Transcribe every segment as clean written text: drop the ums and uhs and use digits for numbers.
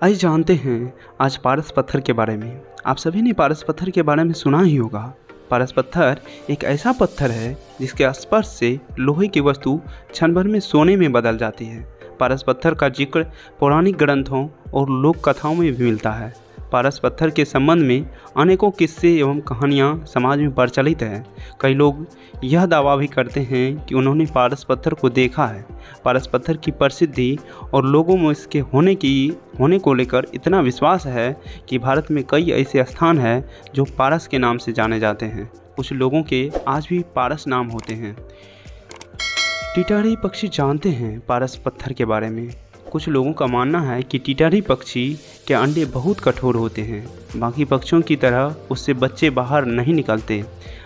आइए जानते हैं आज पारस पत्थर के बारे में। आप सभी ने पारस पत्थर के बारे में सुना ही होगा। पारस पत्थर एक ऐसा पत्थर है जिसके स्पर्श से लोहे की वस्तु क्षण भर में सोने में बदल जाती है। पारस पत्थर का जिक्र पौराणिक ग्रंथों और लोक कथाओं में भी मिलता है। पारस पत्थर के संबंध में अनेकों किस्से एवं कहानियाँ समाज में प्रचलित हैं। कई लोग यह दावा भी करते हैं कि उन्होंने पारस पत्थर को देखा है। पारस पत्थर की प्रसिद्धि और लोगों में इसके होने को लेकर इतना विश्वास है कि भारत में कई ऐसे स्थान हैं जो पारस के नाम से जाने जाते हैं। कुछ लोगों के आज भी पारस नाम होते हैं। टिटहरी पक्षी जानते हैं पारस पत्थर के बारे में। कुछ लोगों का मानना है कि टिटहरी पक्षी के अंडे बहुत कठोर होते हैं। बाकी पक्षियों की तरह उससे बच्चे बाहर नहीं निकलते।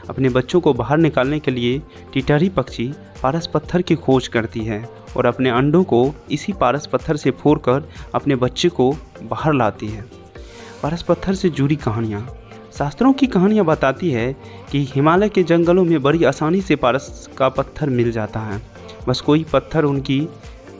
अपने बच्चों को बाहर निकालने के लिए टिटहरी पक्षी पारस पत्थर की खोज करती है और अपने अंडों को इसी पारस पत्थर से फोड़कर अपने बच्चे को बाहर लाती है। पारस पत्थर से जुड़ी कहानियाँ। शास्त्रों की कहानियाँ बताती है कि हिमालय के जंगलों में बड़ी आसानी से पारस का पत्थर मिल जाता है।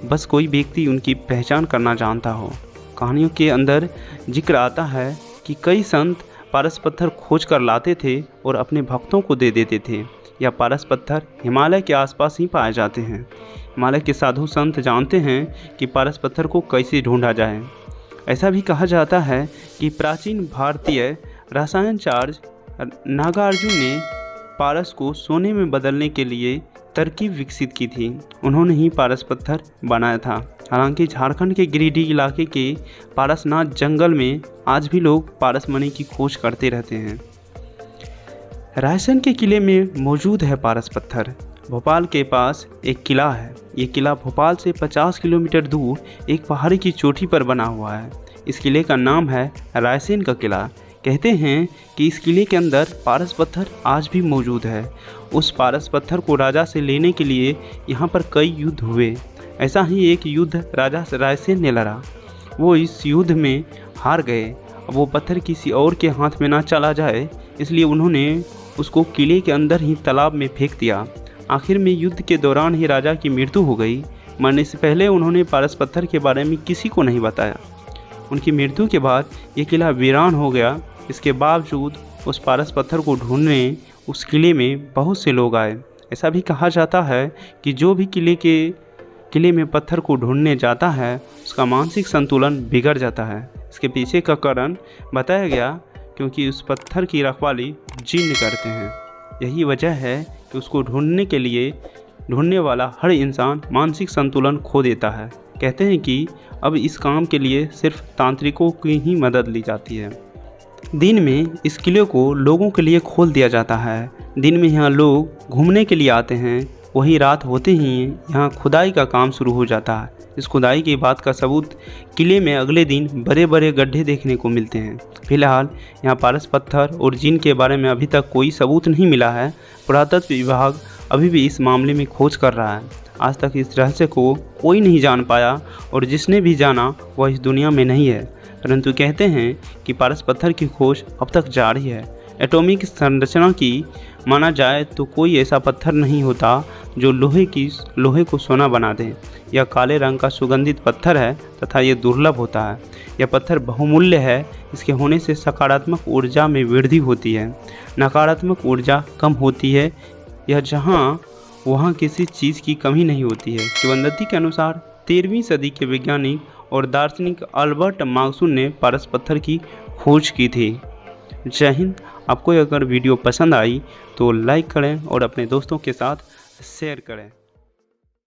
बस कोई व्यक्ति उनकी पहचान करना जानता हो। कहानियों के अंदर जिक्र आता है कि कई संत पारस पत्थर खोज कर लाते थे और अपने भक्तों को दे देते थे। यह पारस पत्थर हिमालय के आसपास ही पाए जाते हैं। हिमालय के साधु संत जानते हैं कि पारस पत्थर को कैसे ढूंढा जाए। ऐसा भी कहा जाता है कि प्राचीन भारतीय रसायनचार्य नागार्जुन ने पारस को सोने में बदलने के लिए तरकीब विकसित की थी। उन्होंने ही पारस पत्थर बनाया था। हालांकि झारखंड के गिरिडीह इलाके के पारसनाथ जंगल में आज भी लोग पारस मणि की खोज करते रहते हैं। रायसेन के किले में मौजूद है पारस पत्थर। भोपाल के पास एक किला है। ये किला भोपाल से 50 किलोमीटर दूर एक पहाड़ी की चोटी पर बना हुआ है। इस किले का नाम है रायसेन का किला। कहते हैं कि इस किले के अंदर पारस पत्थर आज भी मौजूद है। उस पारस पत्थर को राजा से लेने के लिए यहाँ पर कई युद्ध हुए। ऐसा ही एक युद्ध राजा रायसेन ने लड़ा। वो इस युद्ध में हार गए। वो पत्थर किसी और के हाथ में ना चला जाए, इसलिए उन्होंने उसको किले के अंदर ही तालाब में फेंक दिया। आखिर में युद्ध के दौरान ही राजा की मृत्यु हो गई। मरने से पहले उन्होंने पारस पत्थर के बारे में किसी को नहीं बताया। उनकी मृत्यु के बाद ये किला वीरान हो गया। इसके बावजूद उस पारस पत्थर को ढूंढने उस किले में बहुत से लोग आए। ऐसा भी कहा जाता है कि जो भी किले में पत्थर को ढूंढने जाता है उसका मानसिक संतुलन बिगड़ जाता है। इसके पीछे का कारण बताया गया क्योंकि उस पत्थर की रखवाली जिन्न करते हैं। यही वजह है कि उसको ढूंढने वाला हर इंसान मानसिक संतुलन खो देता है। कहते हैं कि अब इस काम के लिए सिर्फ तांत्रिकों की ही मदद ली जाती है। दिन में इस किले को लोगों के लिए खोल दिया जाता है। दिन में यहाँ लोग घूमने के लिए आते हैं। वहीं रात होते ही यहाँ खुदाई का काम शुरू हो जाता है। इस खुदाई की बात का सबूत किले में अगले दिन बड़े बड़े गड्ढे देखने को मिलते हैं। फिलहाल यहाँ पारस पत्थर और जिन के बारे में अभी तक कोई सबूत नहीं मिला है। पुरातत्व विभाग अभी भी इस मामले में खोज कर रहा है। आज तक इस रहस्य को कोई नहीं जान पाया और जिसने भी जाना वह इस दुनिया में नहीं है। परंतु कहते हैं कि पारस पत्थर की खोज अब तक जारी है। एटॉमिक संरचना की माना जाए तो कोई ऐसा पत्थर नहीं होता जो लोहे को सोना बना दे। यह काले रंग का सुगंधित पत्थर है तथा ये दुर्लभ होता है। यह पत्थर बहुमूल्य है। इसके होने से सकारात्मक ऊर्जा में वृद्धि होती है, नकारात्मक ऊर्जा कम होती है। यह वहाँ किसी चीज़ की कमी नहीं होती है। किंवदंती के अनुसार 13वीं सदी के वैज्ञानिक और दार्शनिक अल्बर्ट मार्क्सुन ने पारस पत्थर की खोज की थी। जय हिंद। आपको अगर वीडियो पसंद आई तो लाइक करें और अपने दोस्तों के साथ शेयर करें।